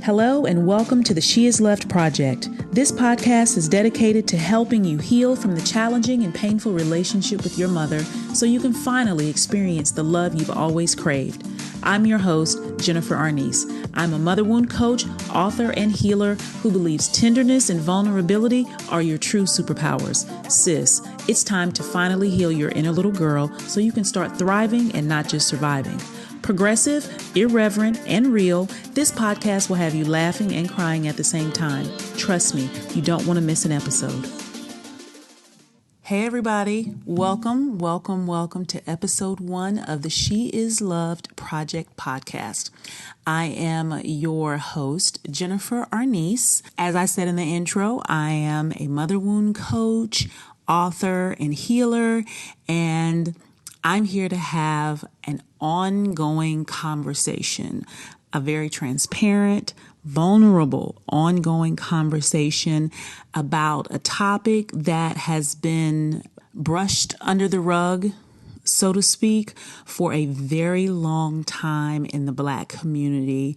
Hello and welcome to the She Is Loved Project. This podcast is dedicated to helping you heal from the challenging and painful relationship with your mother so you can finally experience the love you've always craved. I'm your host, Jennifer Arnice. I'm a mother wound coach, author, and healer who believes tenderness and vulnerability are your true superpowers. Sis, it's time to finally heal your inner little girl so you can start thriving and not just surviving. Progressive, irreverent, and real, this podcast will have you laughing and crying at the same time. Trust me, you don't want to miss an episode. Hey everybody, welcome to episode 1 of the She Is Loved Project podcast. I am your host, Jennifer Arnice. As I said in the intro, I am a mother wound coach, author, and healer, and I'm here to have an ongoing conversation, a very transparent, vulnerable, ongoing conversation about a topic that has been brushed under the rug, so to speak, for a very long time in the Black community.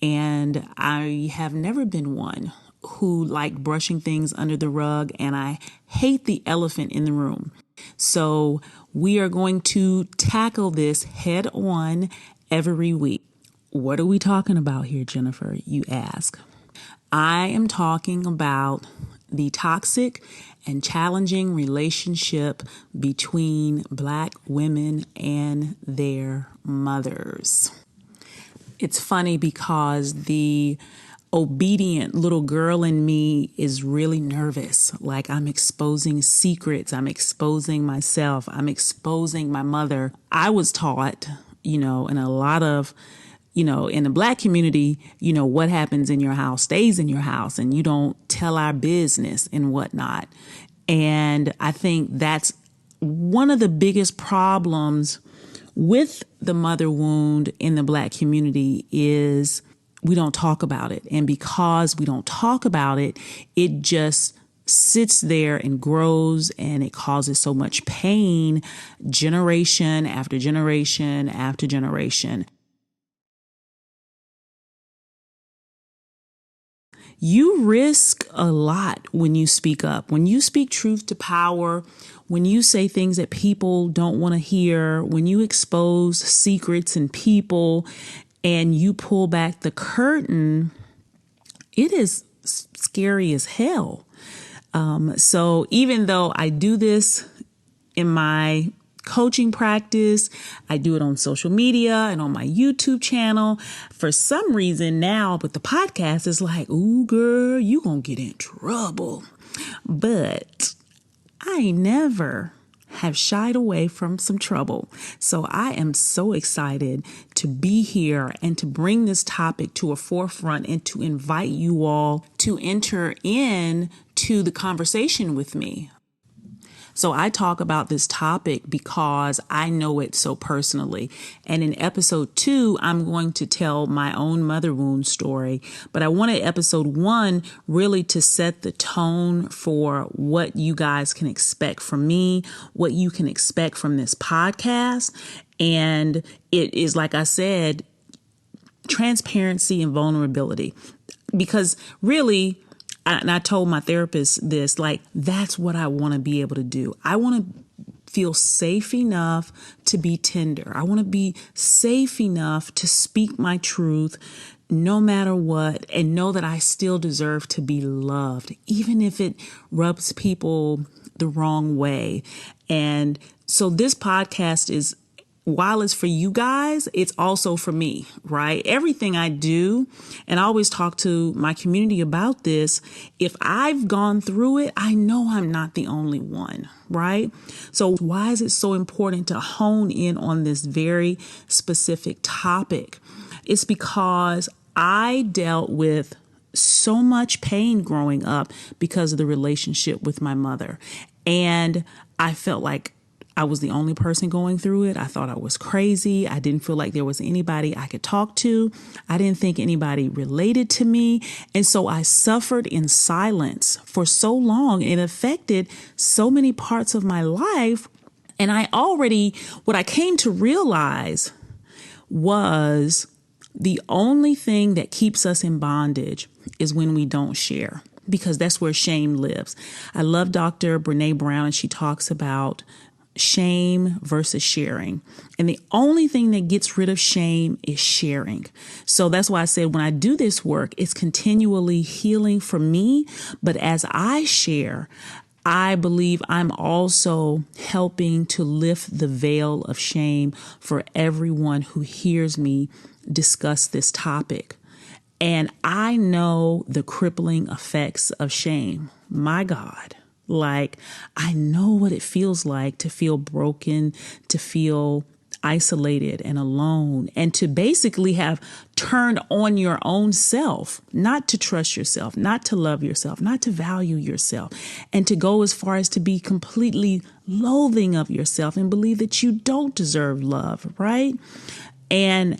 And I have never been one who liked brushing things under the rug, and I hate the elephant in the room. So we are going to tackle this head on every week. What are we talking about here, Jennifer? You ask. I am talking about the toxic and challenging relationship between Black women and their mothers. It's funny because the obedient little girl in me is really nervous. Like I'm exposing secrets. I'm exposing myself. I'm exposing my mother. I was taught, in a lot of, in the Black community, what happens in your house stays in your house and you don't tell our business and whatnot. And I think that's one of the biggest problems with the mother wound in the Black community is we don't talk about it. And because we don't talk about it, it just sits there and grows and it causes so much pain generation after generation after generation. You risk a lot when you speak up, when you speak truth to power, when you say things that people don't want to hear, when you expose secrets and people and you pull back the curtain, it is scary as hell. So even though I do this in my coaching practice, I do it on social media and on my YouTube channel. For some reason now with the podcast, it's like, ooh, girl, you gonna get in trouble. But I never have shied away from some trouble. So I am so excited to be here and to bring this topic to a forefront and to invite you all to enter in to the conversation with me. So I talk about this topic because I know it so personally. And in episode 2, I'm going to tell my own mother wound story. But I wanted episode 1 really to set the tone for what you guys can expect from me, what you can expect from this podcast. And it is, like I said, transparency and vulnerability. Because really, and I told my therapist this, like, that's what I want to be able to do. I want to feel safe enough to be tender. I want to be safe enough to speak my truth no matter what and know that I still deserve to be loved, even if it rubs people the wrong way. And so this podcast is, while it's for you guys, it's also for me, right? Everything I do, and I always talk to my community about this, if I've gone through it, I know I'm not the only one, right? So why is it so important to hone in on this very specific topic? It's because I dealt with so much pain growing up because of the relationship with my mother. And I felt like I was the only person going through it. I thought I was crazy. I didn't feel like there was anybody I could talk to. I didn't think anybody related to me. And so I suffered in silence for so long. It affected so many parts of my life. And what I came to realize was The only thing that keeps us in bondage is when we don't share, because that's where shame lives. I love Dr. Brene Brown, and she talks about shame versus sharing. And the only thing that gets rid of shame is sharing. So that's why I said when I do this work, it's continually healing for me. But as I share, I believe I'm also helping to lift the veil of shame for everyone who hears me discuss this topic. And I know the crippling effects of shame. My God. Like, I know what it feels like to feel broken, to feel isolated and alone, and to basically have turned on your own self, not to trust yourself, not to love yourself, not to value yourself, and to go as far as to be completely loathing of yourself and believe that you don't deserve love, right? And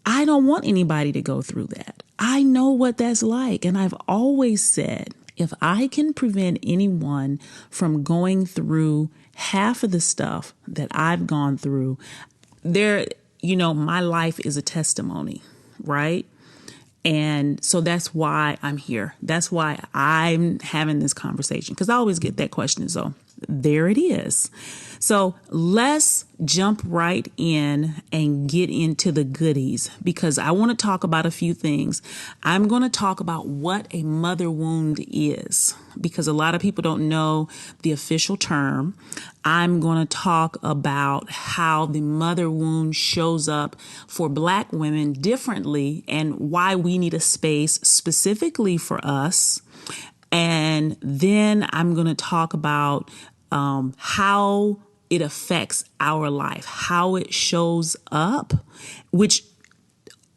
I don't want anybody to go through that. I know what that's like. And I've always said, if I can prevent anyone from going through half of the stuff that I've gone through, my life is a testimony, right? And so that's why I'm here. That's why I'm having this conversation, because I always get that question. So there it is. So let's jump right in and get into the goodies, because I want to talk about a few things. I'm going to talk about what a mother wound is, because a lot of people don't know the official term. I'm going to talk about how the mother wound shows up for Black women differently and why we need a space specifically for us. And then I'm going to talk about how it affects our life, how it shows up, which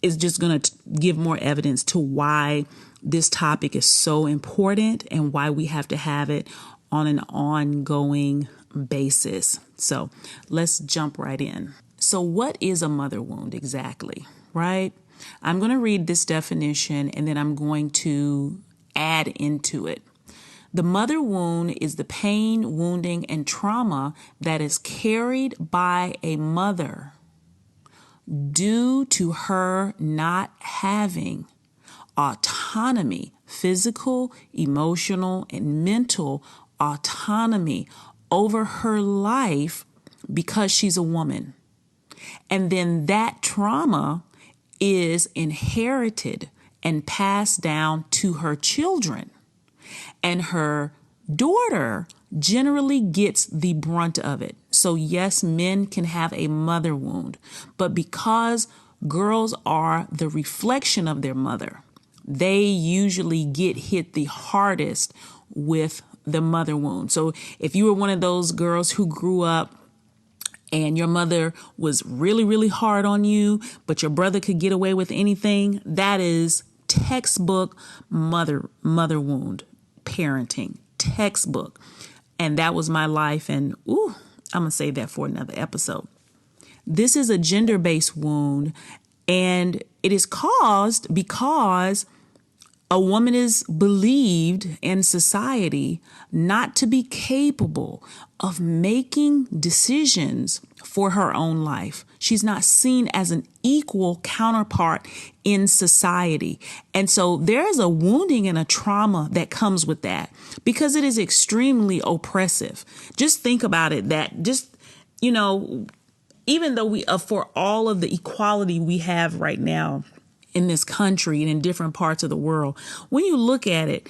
is just going to give more evidence to why this topic is so important and why we have to have it on an ongoing basis. So let's jump right in. So what is a mother wound exactly, right? I'm going to read this definition and then I'm going to add into it. The mother wound is the pain, wounding, and trauma that is carried by a mother due to her not having autonomy, physical, emotional, and mental autonomy over her life because she's a woman. And then that trauma is inherited and passed down to her children. And her daughter generally gets the brunt of it. So yes, men can have a mother wound, but because girls are the reflection of their mother, they usually get hit the hardest with the mother wound. So if you were one of those girls who grew up and your mother was really, really hard on you, but your brother could get away with anything, that is textbook mother wound parenting, textbook. And that was my life. And I'm going to save that for another episode. This is a gender-based wound, and it is caused because a woman is believed in society not to be capable of making decisions for her own life. She's not seen as an equal counterpart in society. And so there is a wounding and a trauma that comes with that because it is extremely oppressive. Just think about it, even though we, for all of the equality we have right now in this country and in different parts of the world, when you look at it,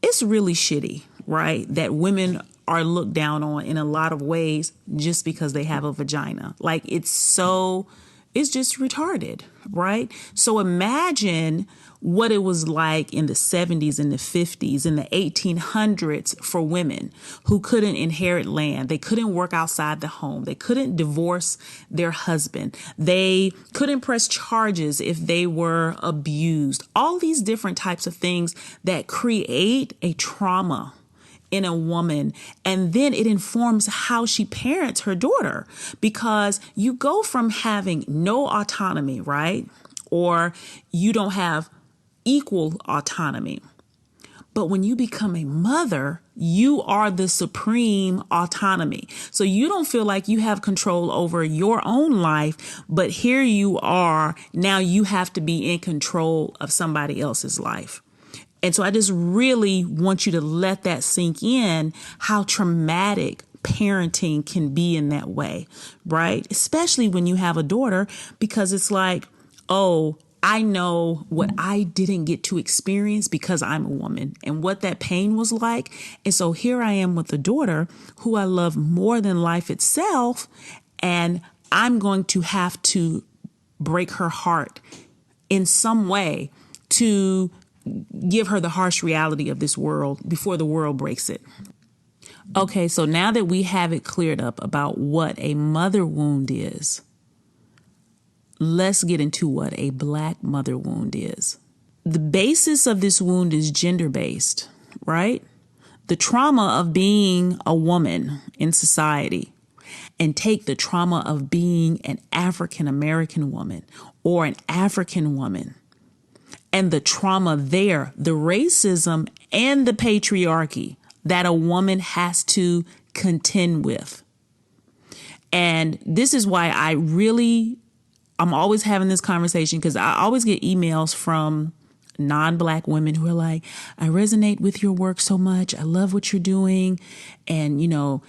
it's really shitty, right? That women are looked down on in a lot of ways just because they have a vagina. Like it's just retarded, right? So imagine what it was like in the 70s and the 50s and the 1800s for women who couldn't inherit land. They couldn't work outside the home. They couldn't divorce their husband. They couldn't press charges if they were abused. All these different types of things that create a trauma in a woman. And then it informs how she parents her daughter, because you go from having no autonomy, right? Or you don't have equal autonomy. But when you become a mother, you are the supreme autonomy. So you don't feel like you have control over your own life, but here you are. Now you have to be in control of somebody else's life. And so I just really want you to let that sink in, how traumatic parenting can be in that way, right? Especially when you have a daughter, because it's like, oh, I know what I didn't get to experience because I'm a woman and what that pain was like. And so here I am with a daughter who I love more than life itself. And I'm going to have to break her heart in some way to give her the harsh reality of this world before the world breaks it. Okay, so now that we have it cleared up about what a mother wound is, let's get into what a Black mother wound is. The basis of this wound is gender-based, right? The trauma of being a woman in society, and take the trauma of being an African American woman or an African woman, and the trauma there, the racism and the patriarchy that a woman has to contend with. And this is why I'm always having this conversation, because I always get emails from non-Black women who are like, I resonate with your work so much. I love what you're doing. And,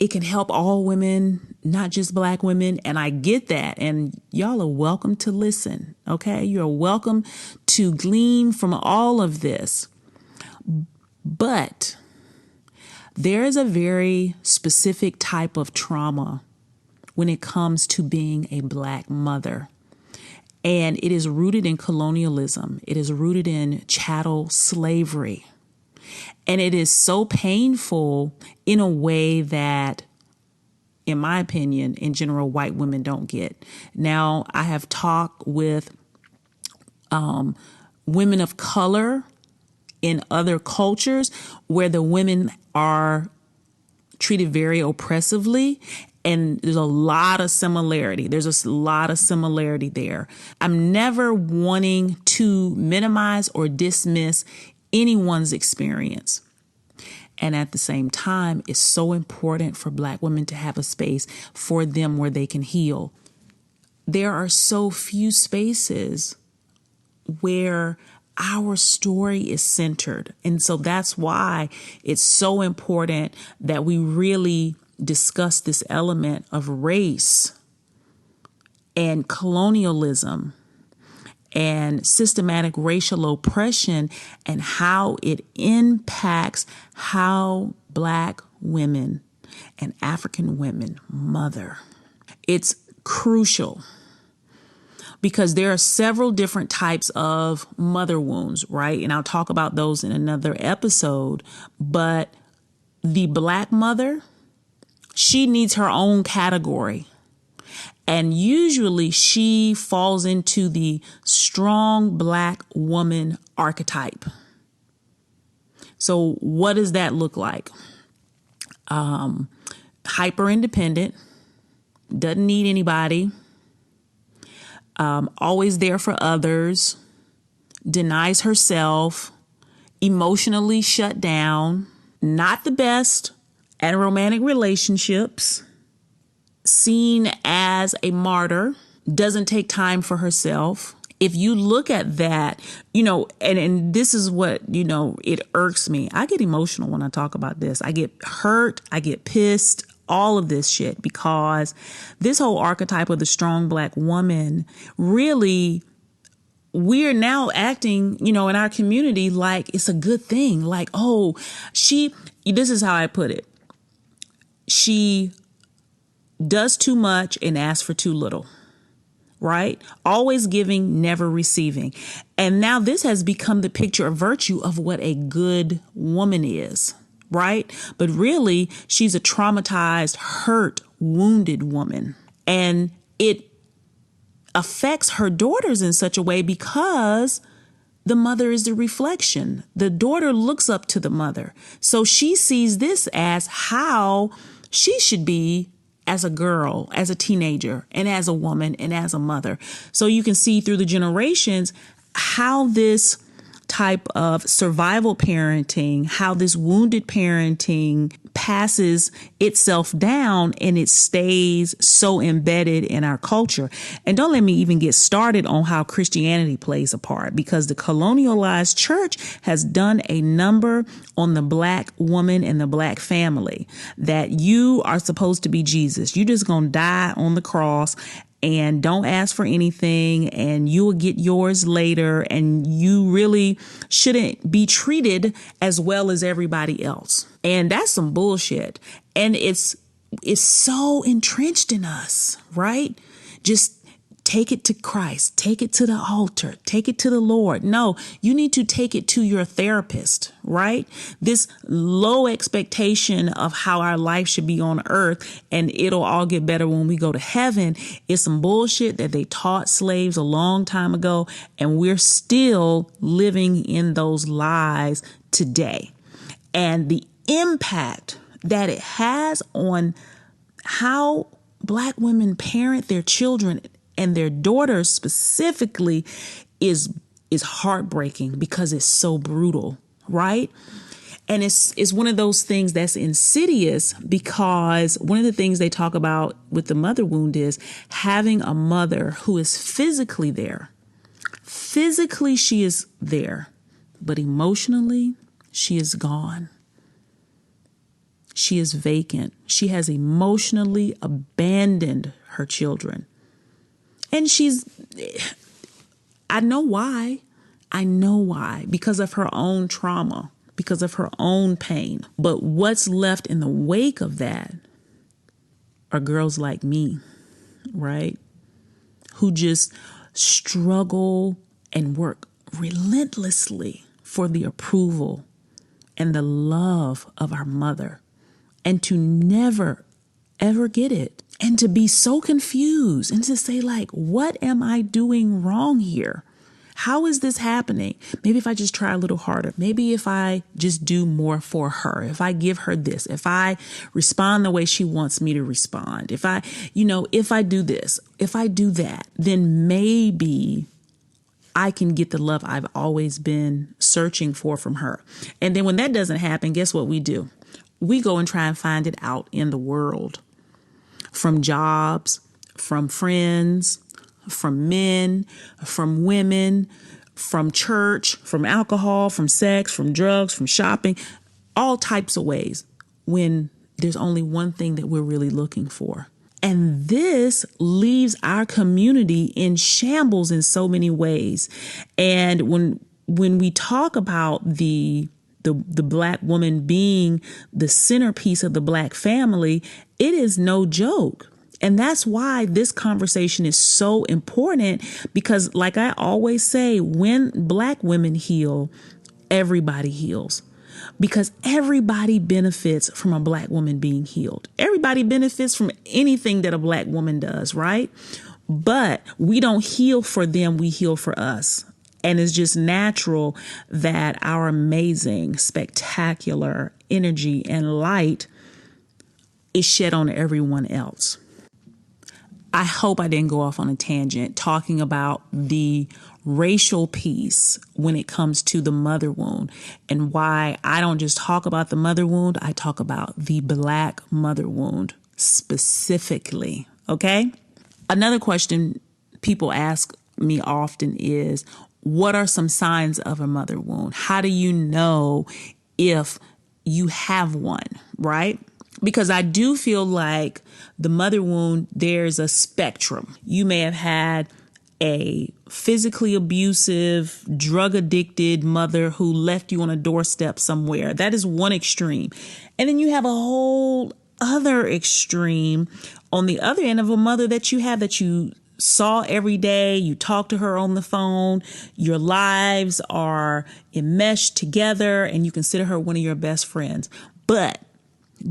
it can help all women, not just Black women. And I get that. And y'all are welcome to listen. Okay. You're welcome to glean from all of this. But there is a very specific type of trauma when it comes to being a Black mother. And it is rooted in colonialism. It is rooted in chattel slavery. And it is so painful in a way that, in my opinion, in general, white women don't get. Now, I have talked with women of color in other cultures where the women are treated very oppressively. And there's a lot of similarity. There's a lot of similarity there. I'm never wanting to minimize or dismiss anyone's experience. And at the same time, it's so important for Black women to have a space for them where they can heal. There are so few spaces where our story is centered. And so that's why it's so important that we really discuss this element of race and colonialism and systematic racial oppression and how it impacts how Black women and African women mother. It's crucial because there are several different types of mother wounds, right? And I'll talk about those in another episode. But the Black mother, she needs her own category. And usually she falls into the strong Black woman archetype. So what does that look like? Hyper independent, doesn't need anybody, always there for others, denies herself, emotionally shut down, not the best at romantic relationships, seen as a martyr, doesn't take time for herself. If you look at that, and this is what, it irks me. I get emotional when I talk about this. I get hurt. I get pissed, all of this shit, because this whole archetype of the strong Black woman, really, we're now acting, in our community like it's a good thing. Like, oh, this is how I put it. She does too much and asks for too little, right? Always giving, never receiving. And now this has become the picture of virtue of what a good woman is, right? But really, she's a traumatized, hurt, wounded woman. And it affects her daughters in such a way because the mother is the reflection. The daughter looks up to the mother. So she sees this as how she should be as a girl, as a teenager, and as a woman, and as a mother. So you can see through the generations how this type of survival parenting, how this wounded parenting passes itself down and it stays so embedded in our culture. And don't let me even get started on how Christianity plays a part, because the colonialized church has done a number on the Black woman and the Black family, that you are supposed to be Jesus. You're just going to die on the cross and don't ask for anything, and you will get yours later, and you really shouldn't be treated as well as everybody else. And that's some bullshit. And it's so entrenched in us, right? Just take it to Christ, take it to the altar, take it to the Lord. No, you need to take it to your therapist, right? This low expectation of how our life should be on earth and it'll all get better when we go to heaven is some bullshit that they taught slaves a long time ago. And we're still living in those lies today. And the impact that it has on how Black women parent their children and their daughters specifically is heartbreaking, because it's so brutal, right? And it's one of those things that's insidious, because one of the things they talk about with the mother wound is having a mother who is physically there. Physically, she is there, but emotionally, she is gone. She is vacant. She has emotionally abandoned her children. And I know why, because of her own trauma, because of her own pain. But what's left in the wake of that are girls like me, right? Who just struggle and work relentlessly for the approval and the love of our mother, and to never, ever get it. And to be so confused and to say, like, what am I doing wrong here? How is this happening? Maybe if I just try a little harder, maybe if I just do more for her, if I give her this, if I respond the way she wants me to respond, if I do this, if I do that, then maybe I can get the love I've always been searching for from her. And then when that doesn't happen, guess what we do? We go and try and find it out in the world. From jobs, from friends, from men, from women, from church, from alcohol, from sex, from drugs, from shopping, all types of ways, when there's only one thing that we're really looking for. And this leaves our community in shambles in so many ways. And when we talk about the Black woman being the centerpiece of the Black family, it is no joke. And that's why this conversation is so important, because like I always say, when Black women heal, everybody heals, because everybody benefits from a Black woman being healed. Everybody benefits from anything that a Black woman does, right? But we don't heal for them, we heal for us. And it's just natural that our amazing, spectacular energy and light is shed on everyone else. I hope I didn't go off on a tangent talking about the racial piece when it comes to the mother wound, and why I don't just talk about the mother wound, I talk about the Black mother wound specifically. Okay? Another question people ask me often is, what are some signs of a mother wound? How do you know if you have one, right? Because I do feel like the mother wound, there's a spectrum. You may have had a physically abusive, drug addicted mother who left you on a doorstep somewhere. That is one extreme. And then you have a whole other extreme on the other end of a mother that you saw every day. You talk to her on the phone. Your lives are enmeshed together and you consider her one of your best friends. But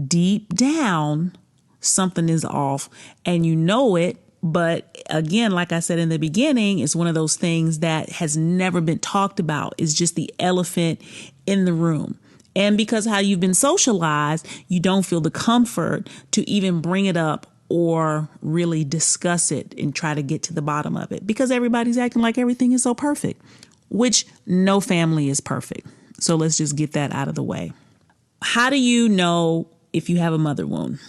deep down, something is off and you know it. But again, like I said in the beginning, it's one of those things that has never been talked about. It's just the elephant in the room. And because how you've been socialized, you don't feel the comfort to even bring it up or really discuss it and try to get to the bottom of it, because everybody's acting like everything is so perfect. which no family is perfect. So let's just get that out of the way. How do you know if you have a mother wound?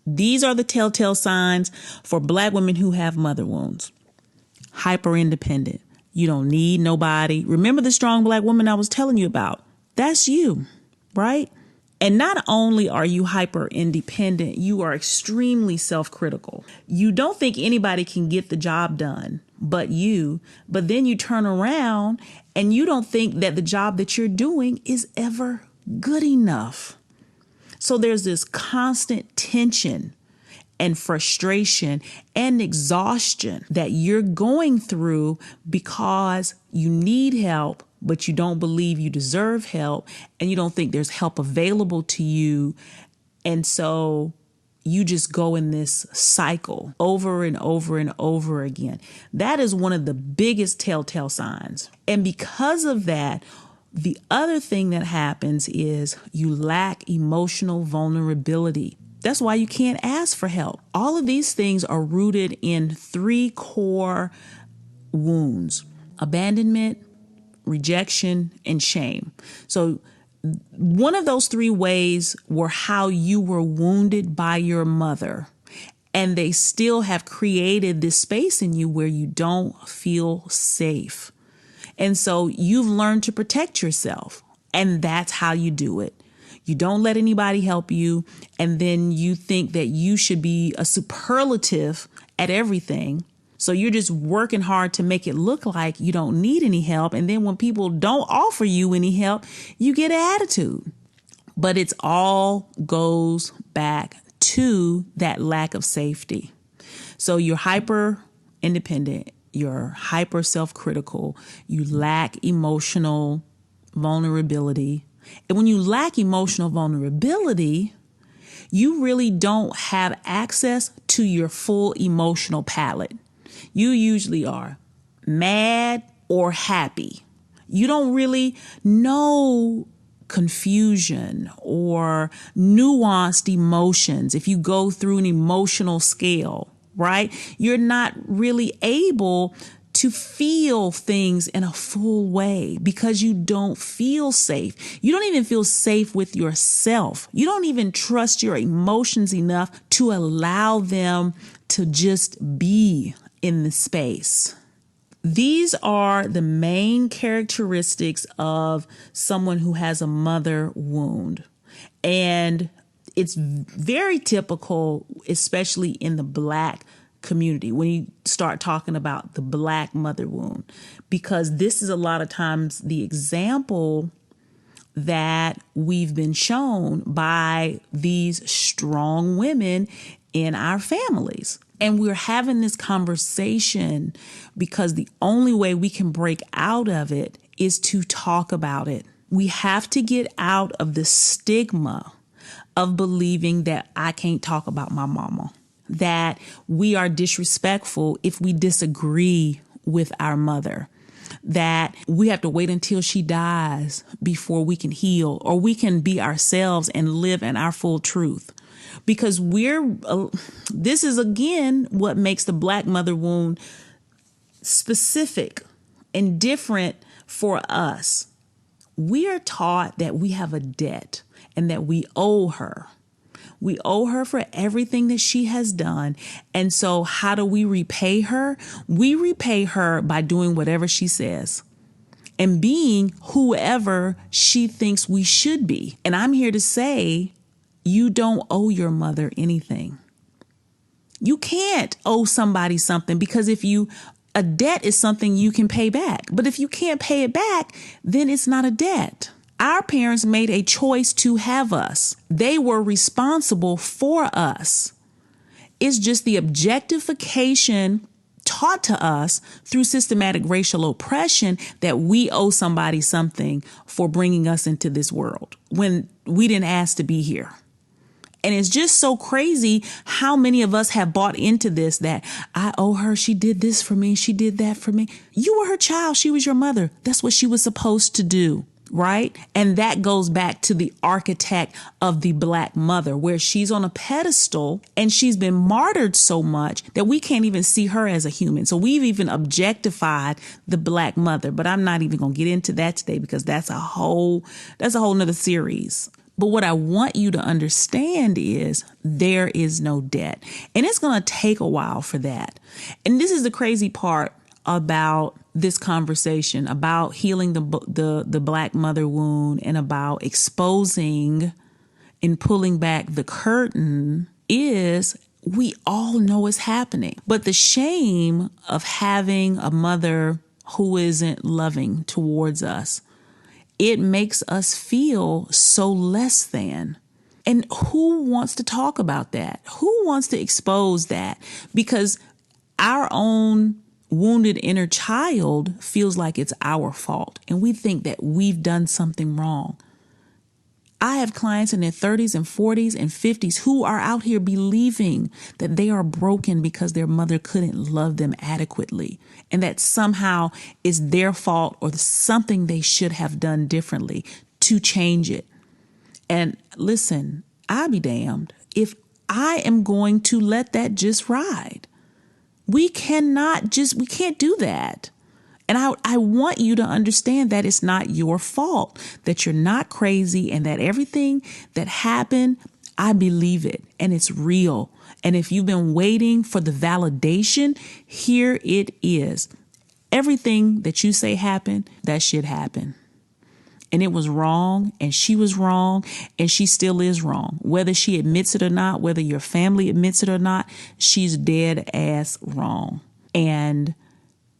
These are the telltale signs for Black women who have mother wounds. Hyper independent. You don't need nobody. Remember the strong Black woman I was telling you about? That's you, right? And not only are you hyper independent, you are extremely self-critical. You don't think anybody can get the job done but you, but then you turn around and you don't think that the job that you're doing is ever good enough. So there's this constant tension and frustration and exhaustion that you're going through because you need help, but you don't believe you deserve help and you don't think there's help available to you. And so you just go in this cycle over and over and over again. That is one of the biggest telltale signs. And because of that, the other thing that happens is you lack emotional vulnerability. That's why you can't ask for help. All of these things are rooted in 3 core wounds: abandonment, rejection, and shame. So one of those 3 ways were how you were wounded by your mother, and they still have created this space in you where you don't feel safe. And so you've learned to protect yourself, and that's how you do it. You don't let anybody help you, and then you think that you should be a superlative at everything. So you're just working hard to make it look like you don't need any help. And then when people don't offer you any help, you get an attitude. But it's all goes back to that lack of safety. So you're hyper independent. You're hyper self-critical. You lack emotional vulnerability. And when you lack emotional vulnerability, you really don't have access to your full emotional palette. You usually are mad or happy. You don't really know confusion or nuanced emotions. If you go through an emotional scale, right? You're not really able to feel things in a full way because you don't feel safe. You don't even feel safe with yourself. You don't even trust your emotions enough to allow them to just be in the space. These are the main characteristics of someone who has a mother wound. And it's very typical, especially in the Black community, when you start talking about the Black mother wound, because this is a lot of times the example that we've been shown by these strong women in our families. And we're having this conversation because the only way we can break out of it is to talk about it. We have to get out of the stigma of believing that I can't talk about my mama, that we are disrespectful if we disagree with our mother, that we have to wait until she dies before we can heal, or we can be ourselves and live in our full truth. Because this is again what makes the Black mother wound specific and different for us. We are taught that we have a debt and that we owe her. We owe her for everything that she has done. And so how do we repay her? We repay her by doing whatever she says and being whoever she thinks we should be. And I'm here to say, you don't owe your mother anything. You can't owe somebody something, because a debt is something you can pay back. But if you can't pay it back, then it's not a debt. Our parents made a choice to have us. They were responsible for us. It's just the objectification taught to us through systematic racial oppression that we owe somebody something for bringing us into this world when we didn't ask to be here. And it's just so crazy how many of us have bought into this, that I owe her. She did this for me. She did that for me. You were her child. She was your mother. That's what she was supposed to do. right? And that goes back to the archetype of the Black mother, where she's on a pedestal and she's been martyred so much that we can't even see her as a human. So we've even objectified the Black mother, but I'm not even going to get into that today because that's a whole nother series. But what I want you to understand is there is no debt, and it's going to take a while for that. And this is the crazy part about this conversation about healing the Black mother wound and about exposing and pulling back the curtain is we all know it's happening. But the shame of having a mother who isn't loving towards us, it makes us feel so less than. And who wants to talk about that? Who wants to expose that? Because our own wounded inner child feels like it's our fault, and we think that we've done something wrong. I have clients in their 30s and 40s and 50s who are out here believing that they are broken because their mother couldn't love them adequately, and that somehow it's their fault or something they should have done differently to change it. And listen, I'll be damned if I am going to let that just ride. We can't do that. And I want you to understand that it's not your fault, that you're not crazy, and that everything that happened, I believe it, and it's real. And if you've been waiting for the validation, here it is. Everything that you say happened, that shit happened. And it was wrong, and she was wrong, and she still is wrong. Whether she admits it or not, whether your family admits it or not, she's dead ass wrong. And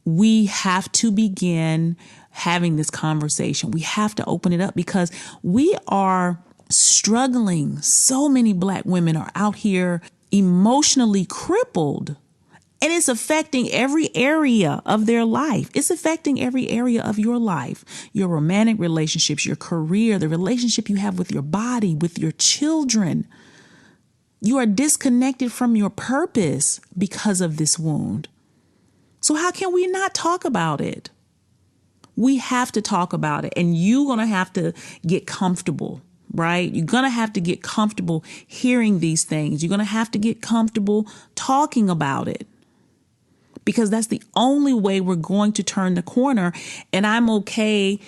we have to begin having this conversation. We have to open it up because we are struggling. So many Black women are out here emotionally crippled. And it's affecting every area of their life. It's affecting every area of your life, your romantic relationships, your career, the relationship you have with your body, with your children. You are disconnected from your purpose because of this wound. So how can we not talk about it? We have to talk about it, and you're going to have to get comfortable. Right? You're going to have to get comfortable hearing these things. You're going to have to get comfortable talking about it. Because that's the only way we're going to turn the corner. And I'm okay,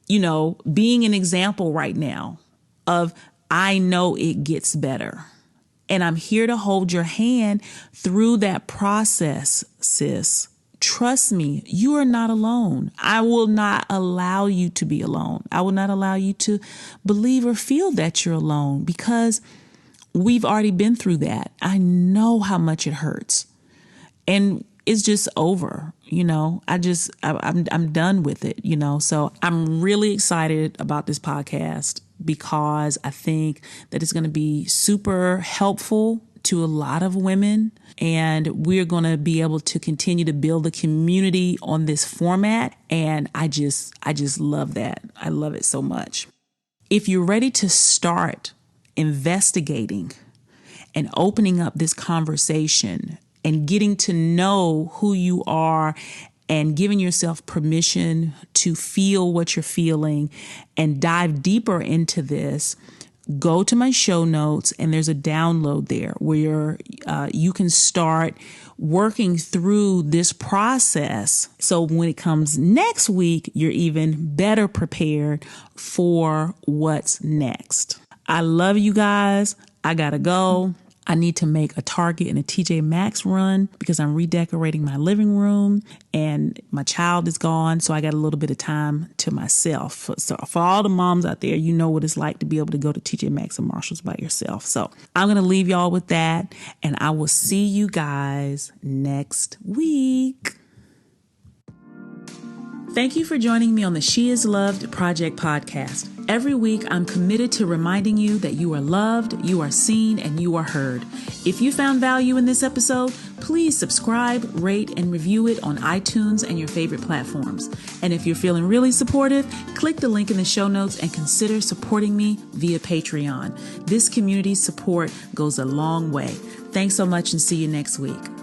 being an example right now of I know it gets better. And I'm here to hold your hand through that process, sis. Trust me, you are not alone. I will not allow you to be alone. I will not allow you to believe or feel that you're alone because we've already been through that. I know how much it hurts. And it's just over, I'm done with it, so I'm really excited about this podcast because I think that it's going to be super helpful to a lot of women, and we're going to be able to continue to build a community on this format. And I just love that. I love it so much. If you're ready to start investigating and opening up this conversation and getting to know who you are and giving yourself permission to feel what you're feeling and dive deeper into this, go to my show notes and there's a download there where you can start working through this process. So when it comes next week, you're even better prepared for what's next. I love you guys. I gotta go. I need to make a Target and a TJ Maxx run because I'm redecorating my living room and my child is gone. So I got a little bit of time to myself. So for all the moms out there, you know what it's like to be able to go to TJ Maxx and Marshalls by yourself. So I'm going to leave y'all with that, and I will see you guys next week. Thank you for joining me on the She Is Loved Project podcast. Every week, I'm committed to reminding you that you are loved, you are seen, and you are heard. If you found value in this episode, please subscribe, rate, and review it on iTunes and your favorite platforms. And if you're feeling really supportive, click the link in the show notes and consider supporting me via Patreon. This community support goes a long way. Thanks so much and see you next week.